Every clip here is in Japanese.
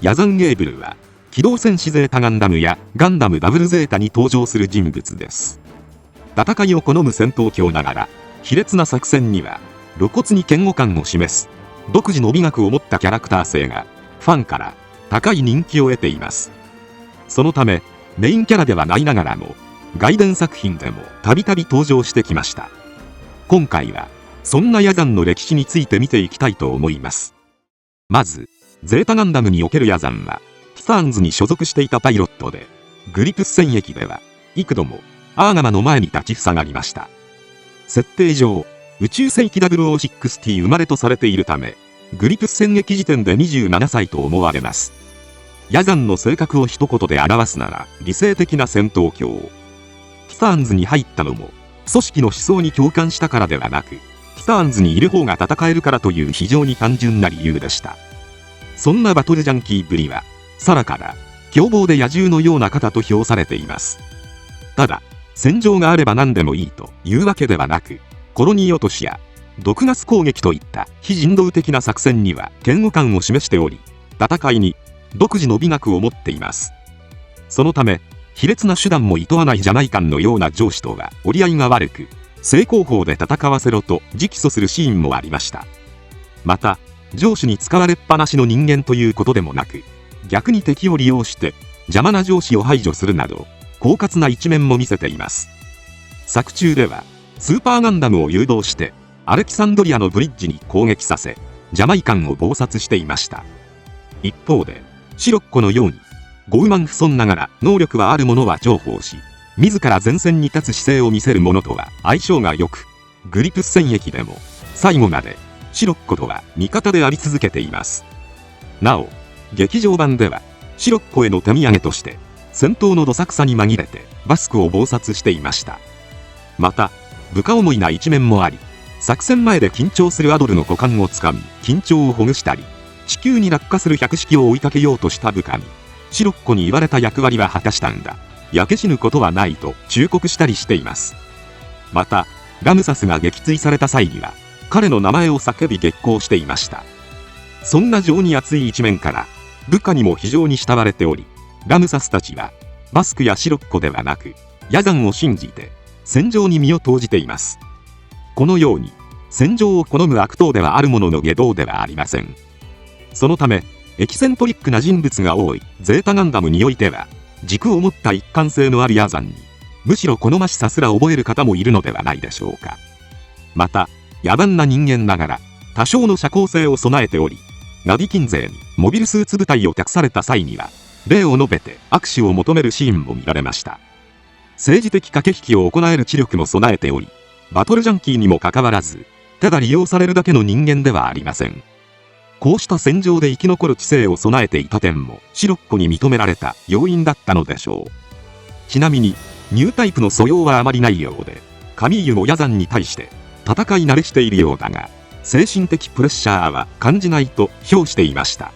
ヤザン・ゲーブルは機動戦士ゼータガンダムやガンダムダブルゼータに登場する人物です。戦いを好む戦闘狂ながら卑劣な作戦には露骨に嫌悪感を示す独自の美学を持ったキャラクター性がファンから高い人気を得ています。そのためメインキャラではないながらも外伝作品でもたびたび登場してきました。今回はそんなヤザンの歴史について見ていきたいと思います。まずゼータガンダムにおけるヤザンはティターンズに所属していたパイロットで、グリプス戦役では幾度もアーガマの前に立ちふさがりました。設定上宇宙世紀0060生まれとされているため、グリプス戦役時点で27歳と思われます。ヤザンの性格を一言で表すなら理性的な戦闘狂。ティターンズに入ったのも組織の思想に共感したからではなく、ティターンズにいる方が戦えるからという非常に単純な理由でした。そんなバトルジャンキーぶりはサラから凶暴で野獣のような方と評されています。ただ戦場があれば何でもいいというわけではなく、コロニー落としや毒ガス攻撃といった非人道的な作戦には嫌悪感を示しており、戦いに独自の美学を持っています。そのため卑劣な手段も厭わないジャマイカンのような上司とは折り合いが悪く、正攻法で戦わせろと直訴するシーンもありました。また上司に使われっぱなしの人間ということでもなく、逆に敵を利用して邪魔な上司を排除するなど狡猾な一面も見せています。作中ではスーパーガンダムを誘導してアレキサンドリアのブリッジに攻撃させ、ジャマイカンを謀殺していました。一方でシロッコのように傲慢不遜ながら能力はある者は重宝し、自ら前線に立つ姿勢を見せる者とは相性が良く、グリプス戦役でも最後までシロッコとは味方であり続けています。なお劇場版ではシロッコへの手土産として戦闘のどさくさに紛れてバスクを謀殺していました。また部下思いな一面もあり、作戦前で緊張するアドルの股間をつかみ緊張をほぐしたり、地球に落下する百式を追いかけようとした部下にシロッコに言われた役割は果たしたんだ、焼け死ぬことはないと忠告したりしています。またラムサスが撃墜された際には彼の名前を叫び激高していました。そんな情に熱い一面から部下にも非常に慕われており、ラムサスたちはバスクやシロッコではなくヤザンを信じて戦場に身を投じています。このように戦場を好む悪党ではあるものの外道ではありません。そのためエキセントリックな人物が多いゼータガンダムにおいては、軸を持った一貫性のあるヤザンにむしろ好ましさすら覚える方もいるのではないでしょうか。また野蛮な人間ながら多少の社交性を備えており、ナビキン勢にモビルスーツ部隊を託された際には礼を述べて握手を求めるシーンも見られました。政治的駆け引きを行える知力も備えており、バトルジャンキーにもかかわらずただ利用されるだけの人間ではありません。こうした戦場で生き残る知性を備えていた点もシロッコに認められた要因だったのでしょう。ちなみにニュータイプの素養はあまりないようで、カミーユもヤザンに対して戦い慣れしているようだが精神的プレッシャーは感じないと評していました。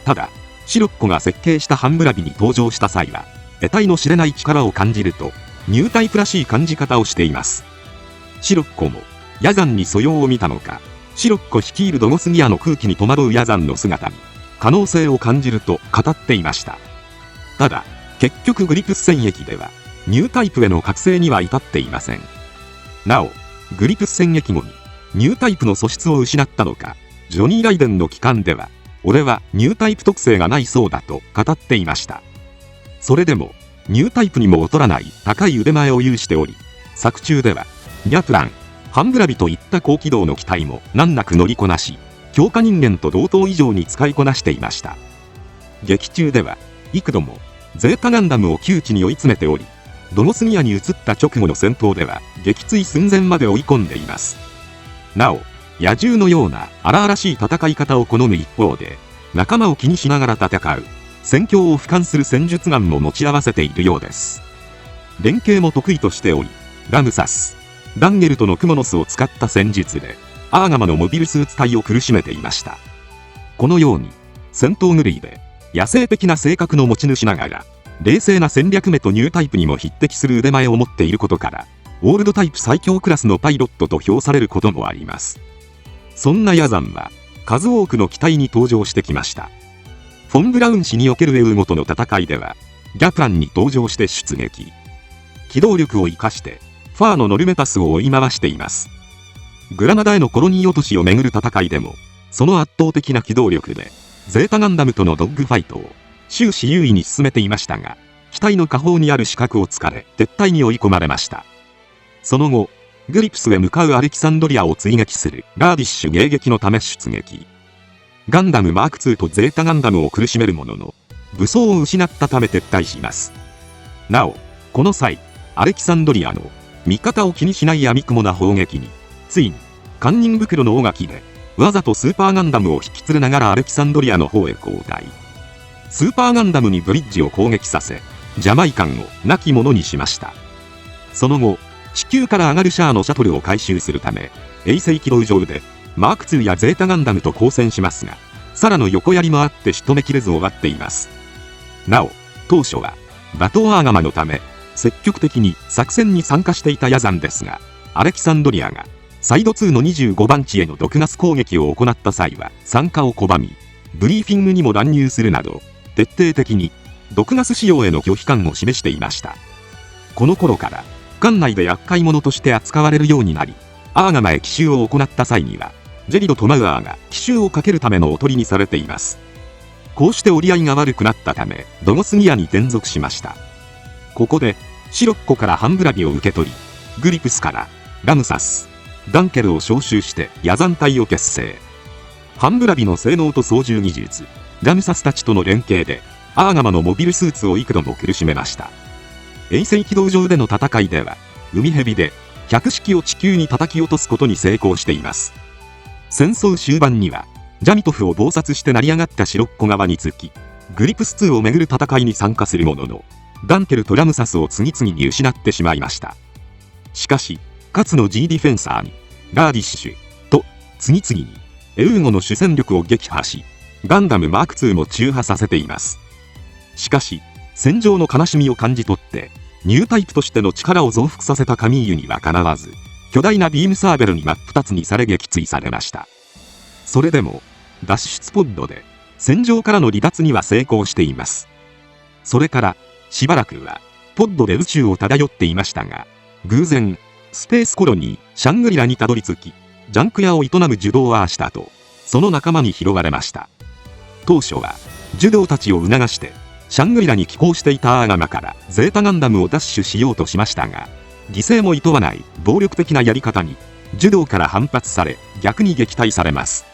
ただシロッコが設計したハンブラビに登場した際は得体の知れない力を感じるとニュータイプらしい感じ方をしています。シロッコもヤザンに素養を見たのか、シロッコ率いるドゴスギアの空気に戸惑うヤザンの姿に可能性を感じると語っていました。ただ結局グリプス戦役ではニュータイプへの覚醒には至っていません。なおグリプス戦役後にニュータイプの素質を失ったのか、ジョニー・ライデンの帰還では俺はニュータイプ特性がないそうだと語っていました。それでもニュータイプにも劣らない高い腕前を有しており、作中ではギャプラン、ハンブラビといった高機動の機体も難なく乗りこなし、強化人間と同等以上に使いこなしていました。劇中では幾度もゼータガンダムを窮地に追い詰めており、ドゴスギアに移った直後の戦闘では撃墜寸前まで追い込んでいます。なお野獣のような荒々しい戦い方を好む一方で、仲間を気にしながら戦う戦況を俯瞰する戦術眼も持ち合わせているようです。連携も得意としており、ラムサス、ダンゲルとのクモノスを使った戦術でアーガマのモビルスーツ隊を苦しめていました。このように戦闘狂いで野生的な性格の持ち主ながら冷静な戦略目とニュータイプにも匹敵する腕前を持っていることから、オールドタイプ最強クラスのパイロットと評されることもあります。そんなヤザンは数多くの機体に登場してきました。フォン・ブラウン氏におけるエウゴとの戦いでは、ギャプランに登場して出撃。機動力を生かして、ファーのノルメタスを追い回しています。グラナダへのコロニー落としをめぐる戦いでも、その圧倒的な機動力で、ゼータガンダムとのドッグファイトを終始優位に進めていましたが、機体の下方にある死角を突かれ、撤退に追い込まれました。その後、グリプスへ向かうアレキサンドリアを追撃するラーディッシュ迎撃のため出撃。ガンダムマーク2とゼータガンダムを苦しめるものの、武装を失ったため撤退します。なお、この際、アレキサンドリアの味方を気にしない闇雲な砲撃に、ついに、堪忍袋の尾垣で、わざとスーパーガンダムを引き連れながらアレキサンドリアの方へ後退。スーパーガンダムにブリッジを攻撃させ、ジャマイカンを亡き者にしました。その後、地球から上がるシャアのシャトルを回収するため、衛星軌道上で、マーク2やゼータガンダムと交戦しますが、サラの横槍もあって仕留めきれず終わっています。なお、当初は、バトーアーガマのため、積極的に作戦に参加していたヤザンですが、アレキサンドリアが、サイド2の25番地への毒ガス攻撃を行った際は参加を拒み、ブリーフィングにも乱入するなど、徹底的に毒ガス使用への拒否感を示していました。この頃から、艦内で厄介者として扱われるようになり、アーガマへ奇襲を行った際には、ジェリドとマウアーが奇襲をかけるためのおとりにされています。こうして折り合いが悪くなったため、ドゴスギアに転属しました。ここで、シロッコからハンブラビを受け取り、グリプスからラムサス、ダンケルを招集してヤザン隊を結成。ハンブラビの性能と操縦技術、ラムサスたちとの連携で、アーガマのモビルスーツを幾度も苦しめました。衛星軌道上での戦いでは、海蛇で百式を地球に叩き落とすことに成功しています。戦争終盤には、ジャミトフを謀殺して成り上がったシロッコ側につき、グリプス2をめぐる戦いに参加するものの、ダンケルとラムサスを次々に失ってしまいました。しかし、勝の G ディフェンサーに、ラーディッシュと、次々に、エウーゴの主戦力を撃破し、ガンダムマーク2も中破させています。しかし、戦場の悲しみを感じ取って、ニュータイプとしての力を増幅させたカミーユにはかなわず、巨大なビームサーベルに真っ二つにされ撃墜されました。それでも、脱出ポッドで、戦場からの離脱には成功しています。それから、しばらくは、ポッドで宇宙を漂っていましたが、偶然、スペースコロニー、シャングリラにたどり着き、ジャンク屋を営むジュドーアーシタと、その仲間に拾われました。当初は、ジュドーたちを促して、シャングリラに寄港していたアーガマからゼータガンダムを奪取しようとしましたが、犠牲も厭わない暴力的なやり方に、ジュドーから反発され、逆に撃退されます。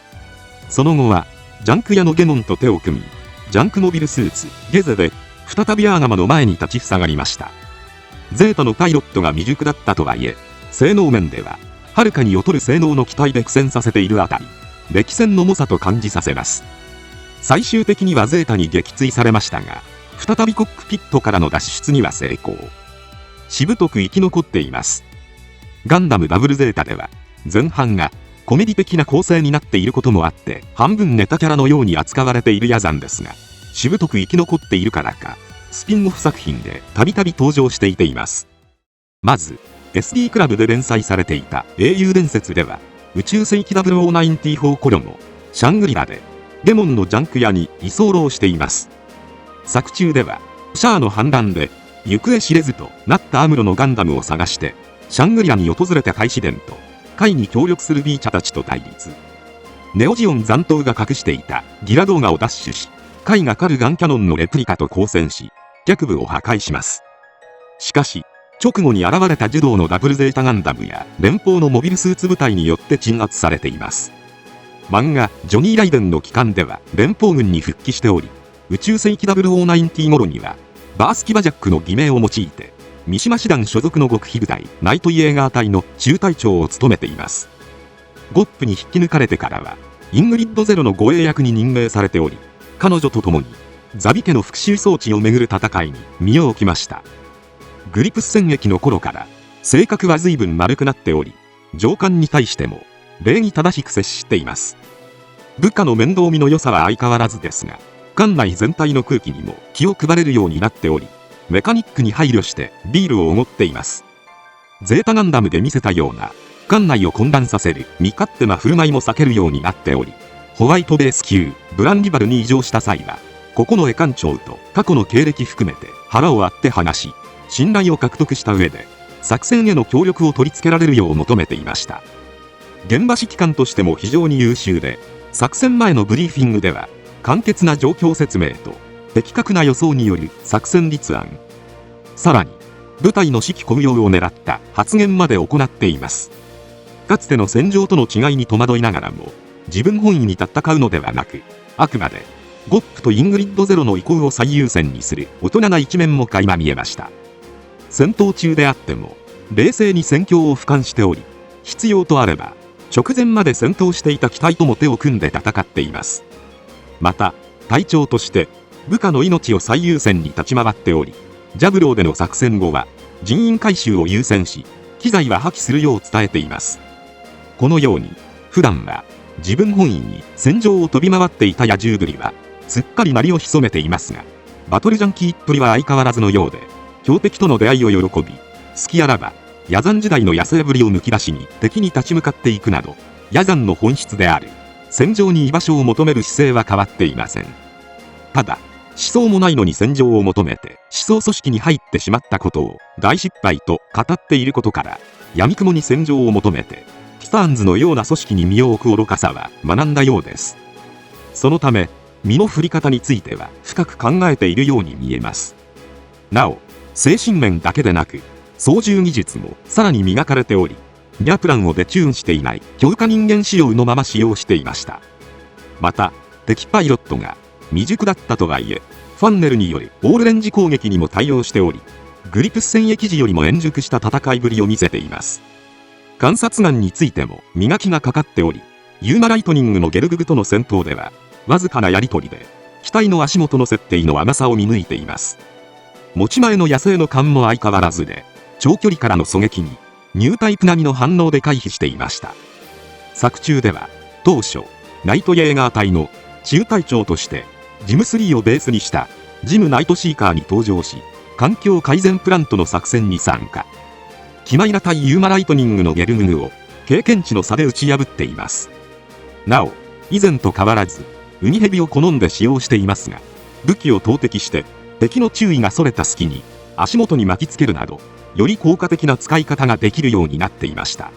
その後は、ジャンク屋のゲモンと手を組み、ジャンクモビルスーツ、ゲゼで、再びアーガマの前に立ちふさがりました。ゼータのパイロットが未熟だったとはいえ、性能面では、はるかに劣る性能の機体で苦戦させているあたり、歴戦の猛者と感じさせます。最終的にはゼータに撃墜されましたが、再びコックピットからの脱出には成功。しぶとく生き残っています。ガンダムダブルゼータでは、前半がコメディ的な構成になっていることもあって、半分ネタキャラのように扱われているヤザンですが、しぶとく生き残っているからか、スピンオフ作品でたびたび登場しています。まず、SD クラブで連載されていた英雄伝説では、宇宙世紀0094コロのシャングリラで、ゲモンのジャンク屋に居候しています。作中では、シャアの反乱で、行方知れずとなったアムロのガンダムを探して、シャングリラに訪れたカイシデンと、カイに協力するビーチャたちと対立。ネオジオン残党が隠していたギラ動画を奪取し、カイがカルガンキャノンのレプリカと交戦し、脚部を破壊します。しかし、直後に現れたジュドーのダブルゼータガンダムや連邦のモビルスーツ部隊によって鎮圧されています。漫画ジョニー・ライデンの期間では連邦軍に復帰しており、宇宙世紀0090頃にはバースキバジャックの偽名を用いて三島師団所属の極秘部隊ナイトイエーガー隊の中隊長を務めています。ゴップに引き抜かれてからはイングリッドゼロの護衛役に任命されており、彼女と共にザビ家の復讐装置をめぐる戦いに身を置きました。グリプス戦役の頃から性格は随分丸くなっており、上官に対しても礼儀正しく接しています。部下の面倒見の良さは相変わらずですが、艦内全体の空気にも気を配れるようになっており、メカニックに配慮してビールをおごっています。ゼータガンダムで見せたような艦内を混乱させる身勝手な振る舞いも避けるようになっており、ホワイトベース級ブランディバルに移乗した際は九重艦長と過去の経歴含めて腹を割って話し、信頼を獲得した上で作戦への協力を取り付けられるよう求めていました。現場指揮官としても非常に優秀で、作戦前のブリーフィングでは簡潔な状況説明と的確な予想による作戦立案、さらに部隊の士気高揚を狙った発言まで行っています。かつての戦場との違いに戸惑いながらも、自分本位に戦うのではなく、あくまでゴップとイングリッドゼロの意向を最優先にする大人な一面も垣間見えました。戦闘中であっても冷静に戦況を俯瞰しており、必要とあれば直前まで戦闘していた機体とも手を組んで戦っています。また隊長として部下の命を最優先に立ち回っており、ジャブローでの作戦後は人員回収を優先し、機材は破棄するよう伝えています。このように普段は自分本位に戦場を飛び回っていた野獣ぶりはすっかり鳴りを潜めていますが、バトルジャンキーっぷりは相変わらずのようで、強敵との出会いを喜び、隙あらば野山時代の野生ぶりをむき出しに敵に立ち向かっていくなど、野山の本質である戦場に居場所を求める姿勢は変わっていません。ただ思想もないのに戦場を求めて思想組織に入ってしまったことを大失敗と語っていることから、闇雲に戦場を求めてティターンズのような組織に身を置く愚かさは学んだようです。そのため身の振り方については深く考えているように見えます。なお精神面だけでなく操縦技術もさらに磨かれており、リャプランをデチューンしていない強化人間仕様のまま使用していました。また敵パイロットが未熟だったとはいえ、ファンネルによるオールレンジ攻撃にも対応しており、グリプス戦役時よりも円熟した戦いぶりを見せています。観察眼についても磨きがかかっており、ユーマライトニングのゲルググとの戦闘ではわずかなやり取りで機体の足元の設定の甘さを見抜いています。持ち前の野生の勘も相変わらずで、長距離からの狙撃にニュータイプ並みの反応で回避していました。作中では当初ナイトイェーガー隊の中隊長としてジム3をベースにしたジムナイトシーカーに登場し、環境改善プラントの作戦に参加。キマイラ対ユーマライトニングのゲルググを経験値の差で打ち破っています。なお以前と変わらずウニヘビを好んで使用していますが、武器を投擲して敵の注意がそれた隙に足元に巻きつけるなど、より効果的な使い方ができるようになっていました。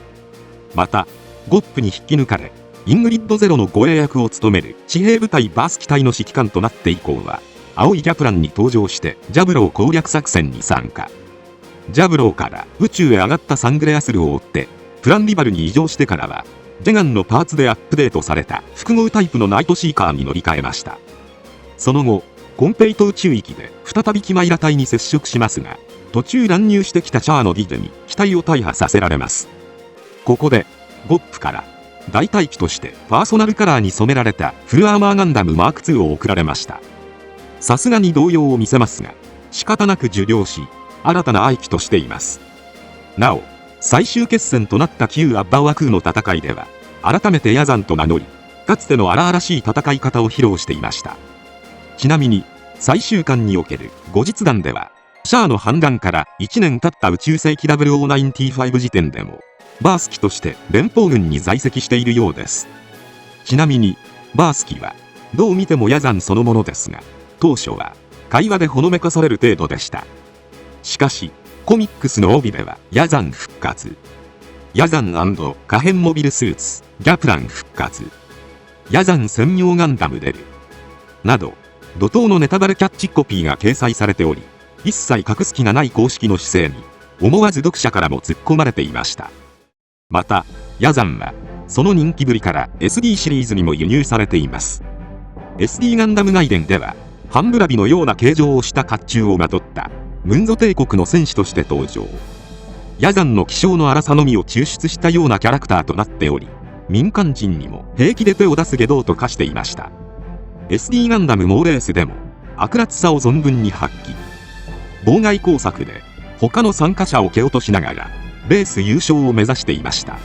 またゴップに引き抜かれイングリッドゼロの護衛役を務める地兵部隊バース機隊の指揮官となって以降は、青いキャプランに登場してジャブロー攻略作戦に参加。ジャブローから宇宙へ上がったサングレアスルを追ってプランリバルに移乗してからは、ジェガンのパーツでアップデートされた複合タイプのナイトシーカーに乗り換えました。その後コンペイト宇宙域で再びキマイラ隊に接触しますが、途中乱入してきたシャアのディデに機体を大破させられます。ここでゴップから大隊機としてパーソナルカラーに染められたフルアーマーガンダムマーク2を送られました。さすがに動揺を見せますが、仕方なく受領し新たな愛機としています。なお最終決戦となった旧アッバワクーの戦いでは改めてヤザンと名乗り、かつての荒々しい戦い方を披露していました。ちなみに最終巻における後日談では、シャアの反乱から1年経った宇宙世紀0095時点でもバース機として連邦軍に在籍しているようです。ちなみにバース機はどう見てもヤザンそのものですが、当初は会話でほのめかされる程度でした。しかしコミックスの帯ではヤザン復活、ヤザン&可変モビルスーツギャプラン復活、ヤザン専用ガンダム出るなど怒涛のネタバレキャッチコピーが掲載されており、一切隠す気がない公式の姿勢に思わず読者からも突っ込まれていました。またヤザンはその人気ぶりから SD シリーズにも輸入されています。 SD ガンダム外伝ではハンブラビのような形状をした甲冑をまとったムンゾ帝国の戦士として登場。ヤザンの気性の荒さのみを抽出したようなキャラクターとなっており、民間人にも平気で手を出す外道と化していました。 SD ガンダムモーレースでも悪辣さを存分に発揮。妨害工作で他の参加者を蹴落としながらレース優勝を目指していました。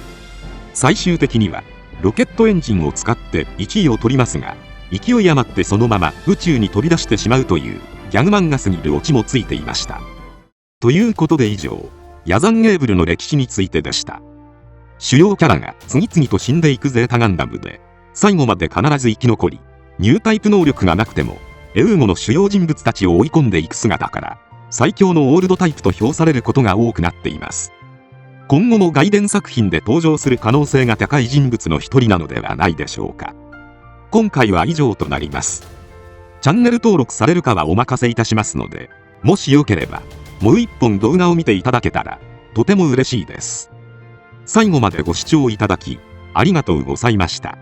最終的にはロケットエンジンを使って1位を取りますが、勢い余ってそのまま宇宙に飛び出してしまうというギャグ漫画すぎるオチもついていました。ということで以上、ヤザンゲーブルの歴史についてでした。主要キャラが次々と死んでいくゼータガンダムで、最後まで必ず生き残り、ニュータイプ能力がなくてもエウーゴの主要人物たちを追い込んでいく姿から、最強のオールドタイプと評されることが多くなっています。今後も外伝作品で登場する可能性が高い人物の一人なのではないでしょうか。今回は以上となります。チャンネル登録されるかはお任せいたしますので、もしよければ、もう一本動画を見ていただけたら、とても嬉しいです。最後までご視聴いただき、ありがとうございました。